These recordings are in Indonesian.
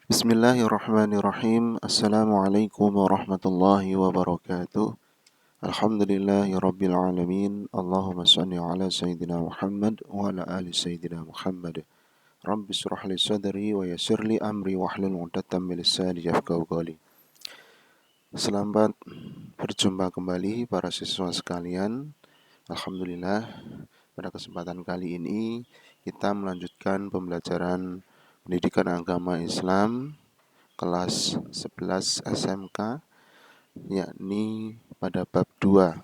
Bismillahirrahmanirrahim. Assalamualaikum warahmatullahi wabarakatuh. Alhamdulillahirabbil alamin. Allahumma shalli ala sayyidina Muhammad wa ala ali sayyidina Muhammad. Rabbi shrah li sadri wa yassir li amri wahlul 'uqdatam min lisani yafqahu qawli. Selamat berjumpa kembali para siswa sekalian. Alhamdulillah, pada kesempatan kali ini kita melanjutkan pembelajaran pendidikan agama Islam kelas 11 SMK, yakni pada bab 2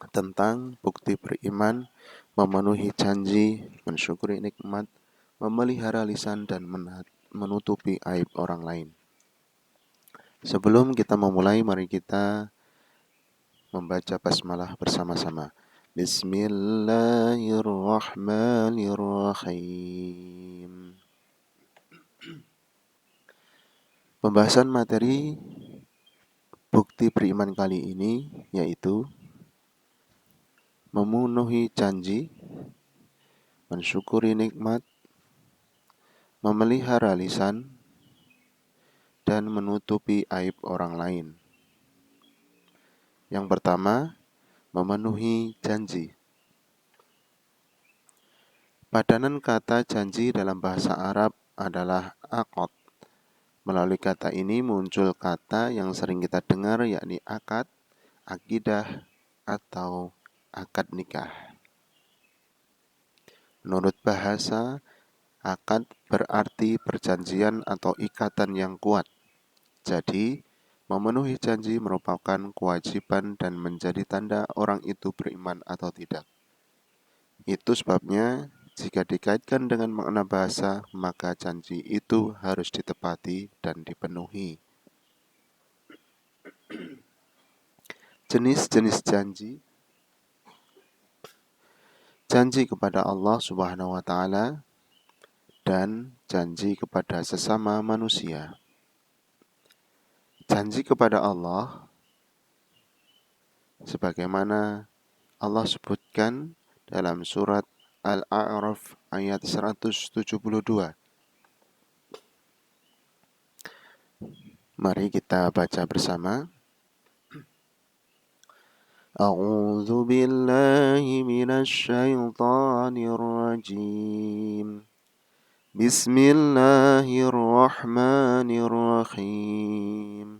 tentang bukti beriman, memenuhi janji, mensyukuri nikmat, memelihara lisan dan menutupi aib orang lain. Sebelum kita memulai, mari kita membaca basmalah bersama-sama. Bismillahirrahmanirrahim. Pembahasan materi bukti beriman kali ini yaitu memenuhi janji, mensyukuri nikmat, memelihara lisan, dan menutupi aib orang lain. Yang pertama, memenuhi janji. Padanan kata janji dalam bahasa Arab adalah aqad. Melalui kata ini muncul kata yang sering kita dengar, yakni akad, akidah, atau akad nikah. Menurut bahasa, akad berarti perjanjian atau ikatan yang kuat. Jadi, memenuhi janji merupakan kewajiban dan menjadi tanda orang itu beriman atau tidak. Itu sebabnya, jika dikaitkan dengan makna bahasa, maka janji itu harus ditepati dan dipenuhi. Jenis-jenis janji. Janji kepada Allah Subhanahu wa Ta'ala dan janji kepada sesama manusia. Janji kepada Allah, sebagaimana Allah sebutkan dalam surat Al-A'raf ayat 172. Mari kita baca bersama. A'udzu billahi minasy syaithanir rajim. Bismillahirrahmanirrahim.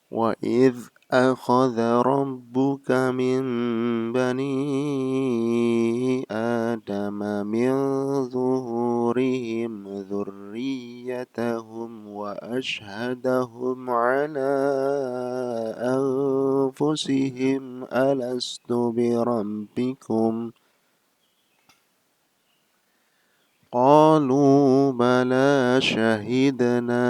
Wa idz akhadha rabbuka min bani adama min zuhurihim dzurriyyatahum wa ashhadahum ala anfusihim alastu birabbikum qalu bala shahidna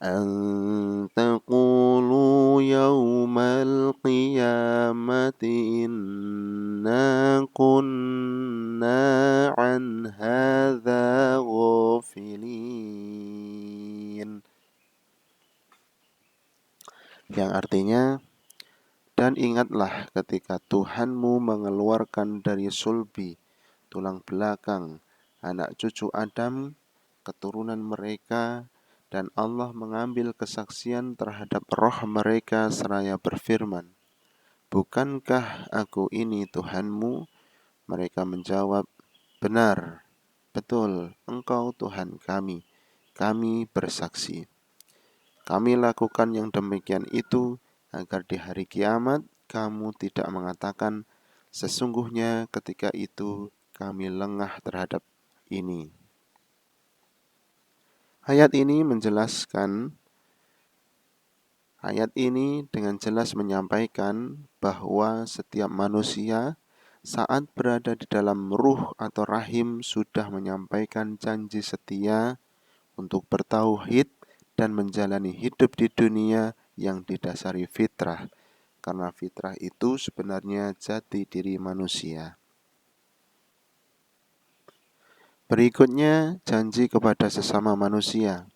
أن تقولوا يوم القيامة إنا كنا عن هذا غافلين. Yang artinya, dan ingatlah ketika Tuhanmu mengeluarkan dari sulbi, tulang belakang, anak cucu Adam, keturunan mereka, dan Allah mengambil kesaksian terhadap roh mereka seraya berfirman, bukankah aku ini Tuhanmu? Mereka menjawab, benar, betul, engkau Tuhan kami bersaksi. Kami lakukan yang demikian itu agar di hari kiamat kamu tidak mengatakan, sesungguhnya ketika itu kami lengah terhadap ini. Ayat ini dengan jelas menyampaikan bahwa setiap manusia saat berada di dalam ruh atau rahim sudah menyampaikan janji setia untuk bertauhid dan menjalani hidup di dunia yang didasari fitrah, karena fitrah itu sebenarnya jati diri manusia. Berikutnya, janji kepada sesama manusia.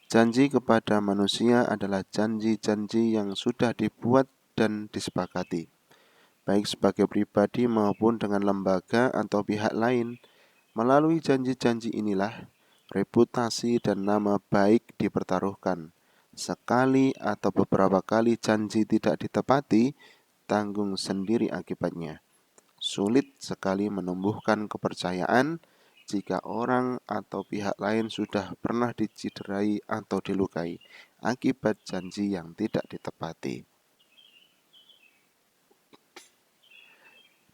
Janji kepada manusia adalah janji-janji yang sudah dibuat dan disepakati. baik sebagai pribadi maupun dengan lembaga atau pihak lain. Melalui janji-janji inilah reputasi dan nama baik dipertaruhkan. Sekali atau beberapa kali janji tidak ditepati, tanggung sendiri akibatnya. Sulit sekali menumbuhkan kepercayaan jika orang atau pihak lain sudah pernah diciderai atau dilukai akibat janji yang tidak ditepati.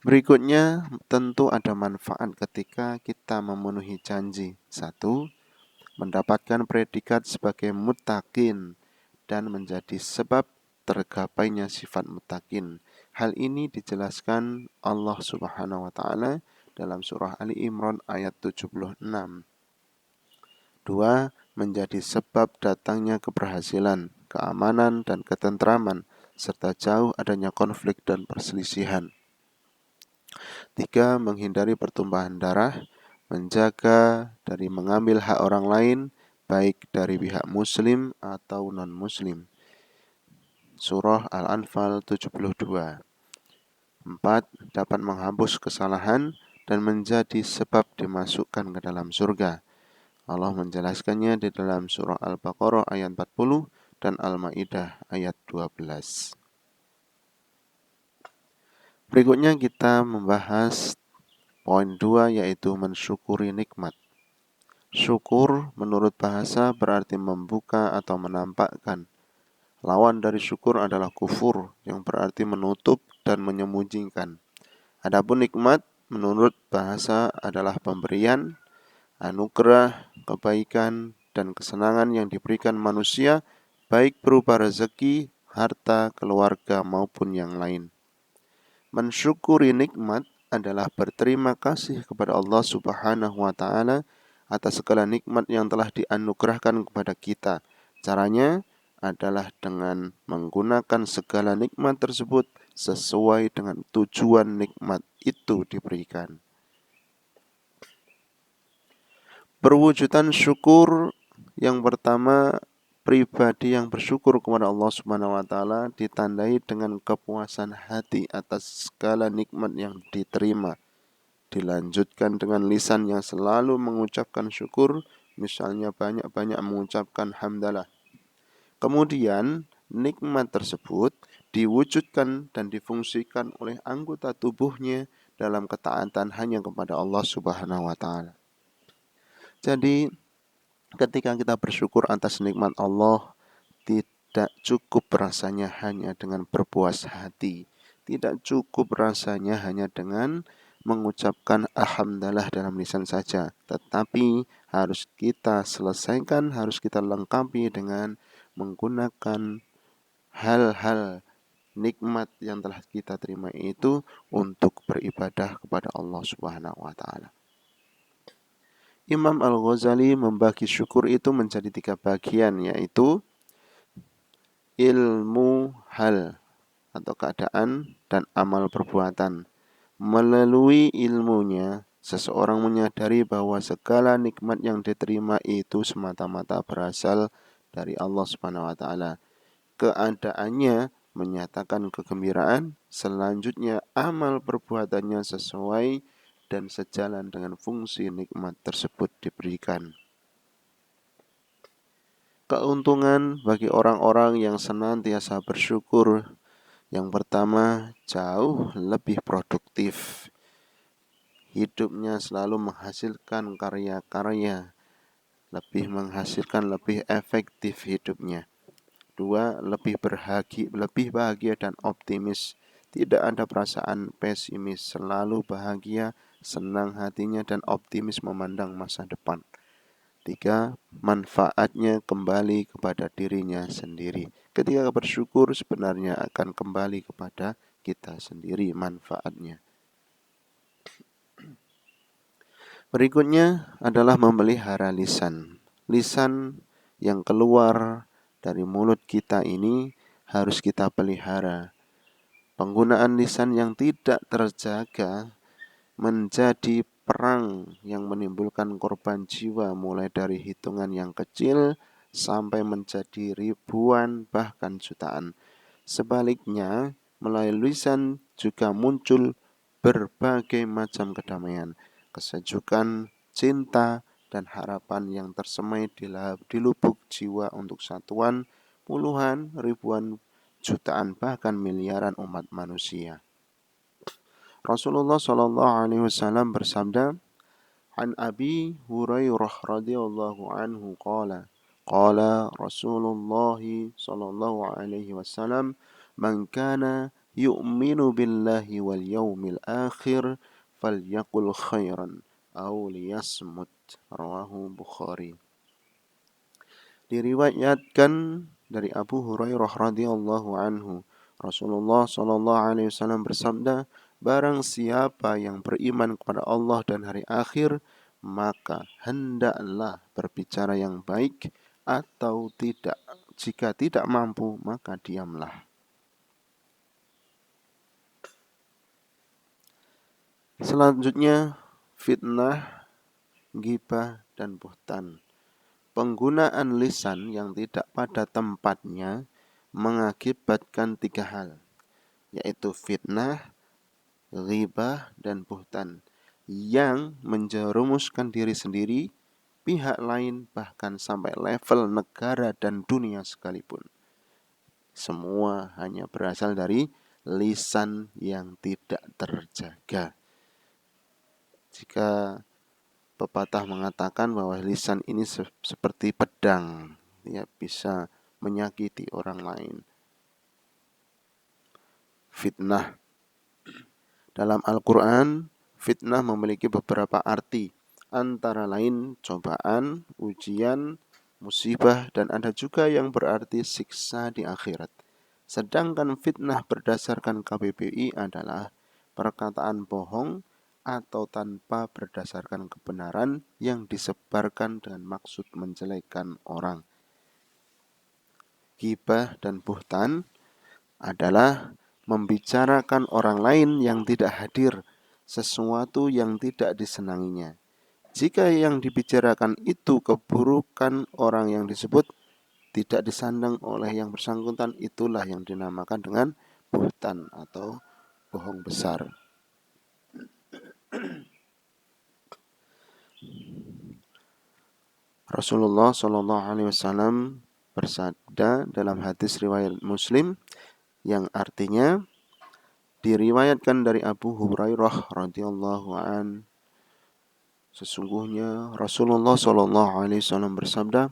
Berikutnya, tentu ada manfaat ketika kita memenuhi janji. 1. Mendapatkan predikat sebagai muttaqin dan menjadi sebab tergapainya sifat muttaqin. Hal ini dijelaskan Allah Subhanahu wa taala dalam surah Ali Imran ayat 76. 2. Menjadi sebab datangnya keberhasilan, keamanan dan ketentraman serta jauh adanya konflik dan perselisihan. 3. Menghindari pertumpahan darah, menjaga dari mengambil hak orang lain, baik dari pihak muslim atau non-muslim. Surah Al-Anfal 72. 4. Dapat menghapus kesalahan dan menjadi sebab dimasukkan ke dalam surga. Allah menjelaskannya di dalam surah Al-Baqarah ayat 40 dan Al-Maidah ayat 12. Berikutnya kita membahas poin 2, yaitu mensyukuri nikmat. Syukur menurut bahasa berarti membuka atau menampakkan. Lawan dari syukur adalah kufur, yang berarti menutup dan menyembunyikan. Adapun nikmat menurut bahasa adalah pemberian, anugerah, kebaikan, dan kesenangan yang diberikan manusia, baik berupa rezeki, harta, keluarga, maupun yang lain. Mensyukuri nikmat adalah berterima kasih kepada Allah Subhanahu wa taala atas segala nikmat yang telah dianugerahkan kepada kita. Caranya adalah dengan menggunakan segala nikmat tersebut sesuai dengan tujuan nikmat itu diberikan. Perwujudan syukur yang pertama, pribadi yang bersyukur kepada Allah Subhanahu wa taala ditandai dengan kepuasan hati atas segala nikmat yang diterima. Dilanjutkan dengan lisan yang selalu mengucapkan syukur, misalnya banyak-banyak mengucapkan hamdalah. Kemudian nikmat tersebut diwujudkan dan difungsikan oleh anggota tubuhnya dalam ketaatan hanya kepada Allah Subhanahu wa taala. Jadi ketika kita bersyukur atas nikmat Allah, tidak cukup rasanya hanya dengan berpuas hati. Tidak cukup rasanya hanya dengan mengucapkan alhamdulillah dalam lisan saja. Tetapi harus kita selesaikan, harus kita lengkapi dengan menggunakan hal-hal nikmat yang telah kita terima itu untuk beribadah kepada Allah Subhanahu wa taala. Imam Al-Ghazali membagi syukur itu menjadi 3 bagian, yaitu ilmu hal atau keadaan dan amal perbuatan. Melalui ilmunya, seseorang menyadari bahwa segala nikmat yang diterima itu semata-mata berasal dari Allah Subhanahu wa taala. Keadaannya menyatakan kegembiraan, selanjutnya amal perbuatannya sesuai dan sejalan dengan fungsi nikmat tersebut diberikan. Keuntungan bagi orang-orang yang senantiasa bersyukur. Yang pertama, jauh lebih produktif. Hidupnya selalu menghasilkan karya-karya, lebih efektif hidupnya. 2, lebih bahagia dan optimis. Tidak ada perasaan pesimis, selalu bahagia, senang hatinya dan optimis memandang masa depan. 3, manfaatnya kembali kepada dirinya sendiri. Ketika bersyukur sebenarnya akan kembali kepada kita sendiri manfaatnya. Berikutnya adalah memelihara lisan. Lisan yang keluar dari mulut kita ini harus kita pelihara. Penggunaan lisan yang tidak terjaga menjadi perang yang menimbulkan korban jiwa mulai dari hitungan yang kecil sampai menjadi ribuan bahkan jutaan. Sebaliknya, melalui lisan juga muncul berbagai macam kedamaian, kesejukan, cinta, dan harapan yang tersemai di lubuk jiwa untuk satuan, puluhan, ribuan, jutaan, bahkan miliaran umat manusia. Rasulullah Shallallahu Alaihi Wasallam bersabda, "An Abi Hurairah radhiyallahu anhu qala, qala Rasulullah Shallallahu Alaihi Wasallam, man kana yu'minu billahi wal yawmil akhir, falyakul khairan, aw liyasmut." Rawahu Bukhari. Diriwayatkan dari Abu Hurairah radhiyallahu anhu, Rasulullah Shallallahu Alaihi Wasallam bersabda, barang siapa yang beriman kepada Allah dan hari akhir, maka hendaklah berbicara yang baik, atau tidak. Jika tidak mampu, maka diamlah. Selanjutnya, fitnah, ghibah, dan buhtan. Penggunaan lisan yang tidak pada tempatnya mengakibatkan 3 hal, yaitu fitnah, ghibah, dan buhtan, yang menjerumuskan diri sendiri, pihak lain, bahkan sampai level negara dan dunia sekalipun. Semua hanya berasal dari lisan yang tidak terjaga. Jika pepatah mengatakan bahwa lisan ini seperti pedang, ya, bisa menyakiti orang lain. Fitnah. Dalam Al-Quran, fitnah memiliki beberapa arti, antara lain cobaan, ujian, musibah, dan ada juga yang berarti siksa di akhirat. Sedangkan fitnah berdasarkan KBBI adalah perkataan bohong atau tanpa berdasarkan kebenaran yang disebarkan dengan maksud menjelekkan orang. Ghibah dan buhtan adalah membicarakan orang lain yang tidak hadir, sesuatu yang tidak disenanginya. Jika yang dibicarakan itu keburukan orang yang disebut tidak disandang oleh yang bersangkutan, itulah yang dinamakan dengan buhtan atau bohong besar. Rasulullah Shallallahu Alaihi Wasallam bersabda dalam hadis riwayat Muslim yang artinya diriwayatkan dari Abu Hurairah radhiyallahu an, sesungguhnya Rasulullah Shallallahu Alaihi Wasallam bersabda,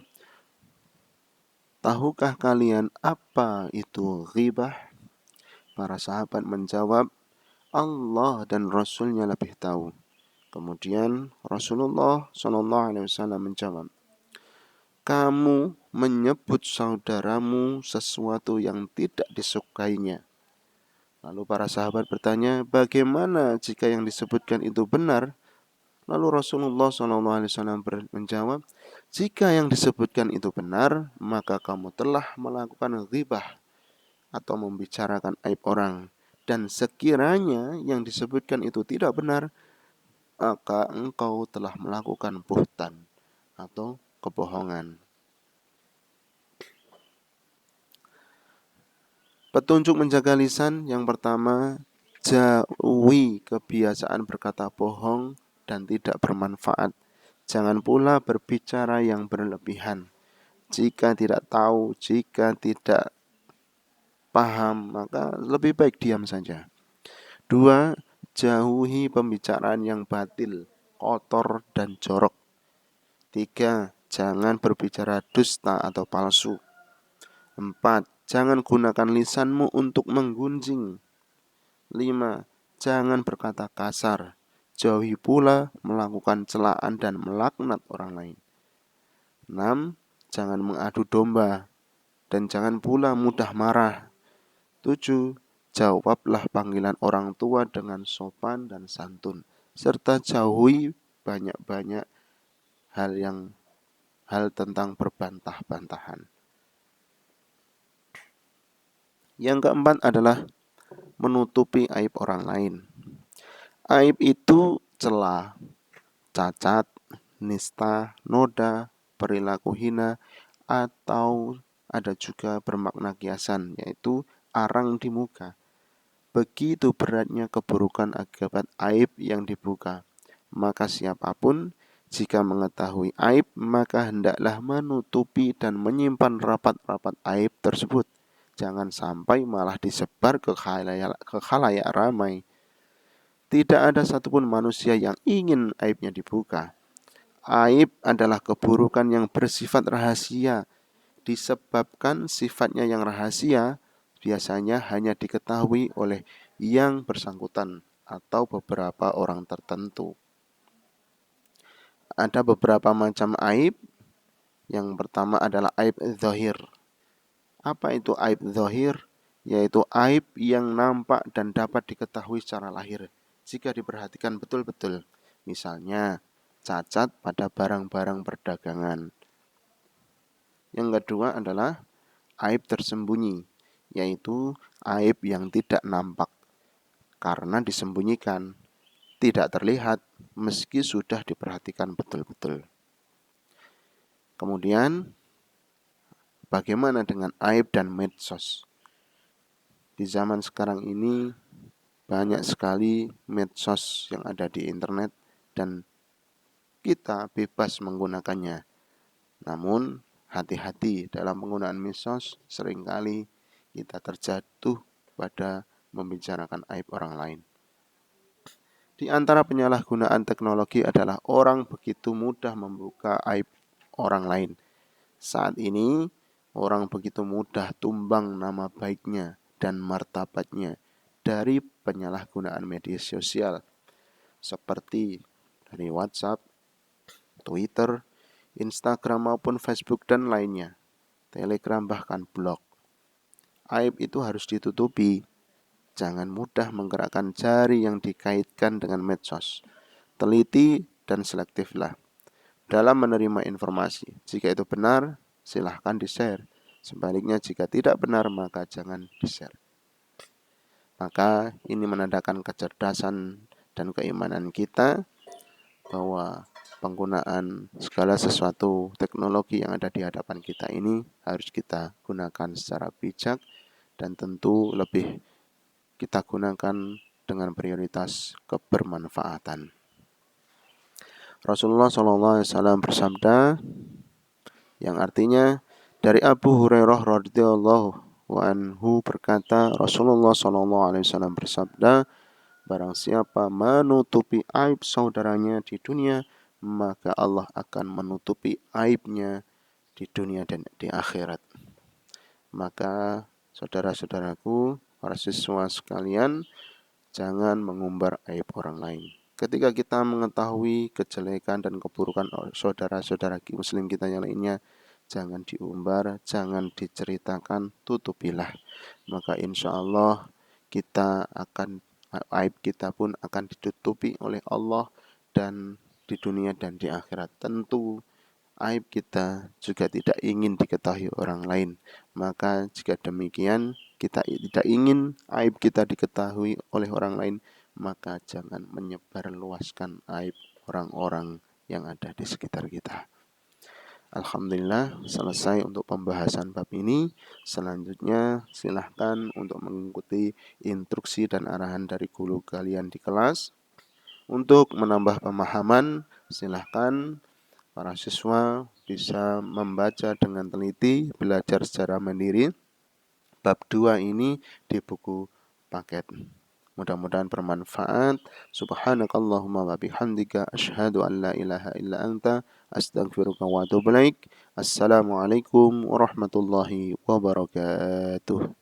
tahukah kalian apa itu ghibah? Para sahabat menjawab, Allah dan Rasulnya lebih tahu. Kemudian Rasulullah Shallallahu Alaihi Wasallam menjawab, kamu menyebut saudaramu sesuatu yang tidak disukainya. Lalu para sahabat bertanya, bagaimana jika yang disebutkan itu benar? Lalu Rasulullah SAW menjawab, jika yang disebutkan itu benar, maka kamu telah melakukan ghibah atau membicarakan aib orang. Dan sekiranya yang disebutkan itu tidak benar, maka engkau telah melakukan buhtan atau kebohongan. Petunjuk menjaga lisan yang pertama, jauhi kebiasaan berkata bohong dan tidak bermanfaat. Jangan pula berbicara yang berlebihan. Jika tidak tahu, jika tidak paham, maka lebih baik diam saja. 2. Jauhi pembicaraan yang batil, kotor, dan jorok. 3. Jangan berbicara dusta atau palsu. 4. Jangan gunakan lisanmu untuk menggunjing. 5. Jangan berkata kasar. Jauhi pula melakukan celaan dan melaknat orang lain. 6. Jangan mengadu domba dan jangan pula mudah marah. 7. Jawablah panggilan orang tua dengan sopan dan santun, serta jauhi banyak-banyak hal tentang berbantah-bantahan. Yang keempat adalah menutupi aib orang lain. Aib itu celah, cacat, nista, noda, perilaku hina, atau ada juga bermakna kiasan, yaitu arang di muka. begitu beratnya keburukan akibat aib yang dibuka. Maka siapapun jika mengetahui aib, maka hendaklah menutupi dan menyimpan rapat-rapat aib tersebut. Jangan sampai malah disebar ke khalayak ramai. Tidak ada satupun manusia yang ingin aibnya dibuka. Aib adalah keburukan yang bersifat rahasia. Disebabkan sifatnya yang rahasia, biasanya hanya diketahui oleh yang bersangkutan atau beberapa orang tertentu. Ada beberapa macam aib. Yang pertama adalah aib zahir. Apa itu aib zahir? Yaitu aib yang nampak dan dapat diketahui secara lahir jika diperhatikan betul-betul. Misalnya, cacat pada barang-barang perdagangan. Yang kedua adalah aib tersembunyi, yaitu aib yang tidak nampak karena disembunyikan, tidak terlihat meski sudah diperhatikan betul-betul. Kemudian, bagaimana dengan aib dan medsos? Di zaman sekarang ini banyak sekali medsos yang ada di internet dan kita bebas menggunakannya. Namun, hati-hati dalam penggunaan medsos, seringkali kita terjatuh pada membicarakan aib orang lain. Di antara penyalahgunaan teknologi adalah orang begitu mudah membuka aib orang lain. Saat ini, orang begitu mudah tumbang nama baiknya dan martabatnya dari penyalahgunaan media sosial seperti dari WhatsApp, Twitter, Instagram maupun Facebook dan lainnya, Telegram bahkan blog. Aib itu harus ditutupi. Jangan mudah menggerakkan jari yang dikaitkan dengan medsos. Teliti dan selektiflah dalam menerima informasi. Jika itu benar, silahkan di-share. Sebaliknya jika tidak benar, maka jangan di-share. Maka ini menandakan kecerdasan dan keimanan kita bahwa penggunaan segala sesuatu teknologi yang ada di hadapan kita ini harus kita gunakan secara bijak dan tentu lebih kita gunakan dengan prioritas kebermanfaatan. Rasulullah SAW bersabda yang artinya dari Abu Hurairah radhiyallahu anhu berkata, Rasulullah SAW bersabda, barang siapa menutupi aib saudaranya di dunia, maka Allah akan menutupi aibnya di dunia dan di akhirat. Maka saudara-saudaraku, para siswa sekalian, jangan mengumbar aib orang lain. Ketika kita mengetahui kejelekan dan keburukan saudara-saudara muslim kita yang lainnya, jangan diumbar, jangan diceritakan, tutupilah. Maka insya Allah aib kita pun akan ditutupi oleh Allah dan di dunia dan di akhirat. Tentu aib kita juga tidak ingin diketahui orang lain. Maka jika demikian, kita tidak ingin aib kita diketahui oleh orang lain, maka jangan menyebarluaskan aib orang-orang yang ada di sekitar kita. Alhamdulillah, selesai untuk pembahasan bab ini. Selanjutnya silahkan untuk mengikuti instruksi dan arahan dari guru kalian di kelas. Untuk menambah pemahaman, silahkan para siswa bisa membaca dengan teliti, belajar secara mandiri bab 2 ini di buku paket. Mudah-mudahan bermanfaat. Subhanakallahumma wa bihamdika asyhadu an la ilaha illa anta astaghfiruka wa atubu ilaik. Assalamualaikum warahmatullahi wabarakatuh.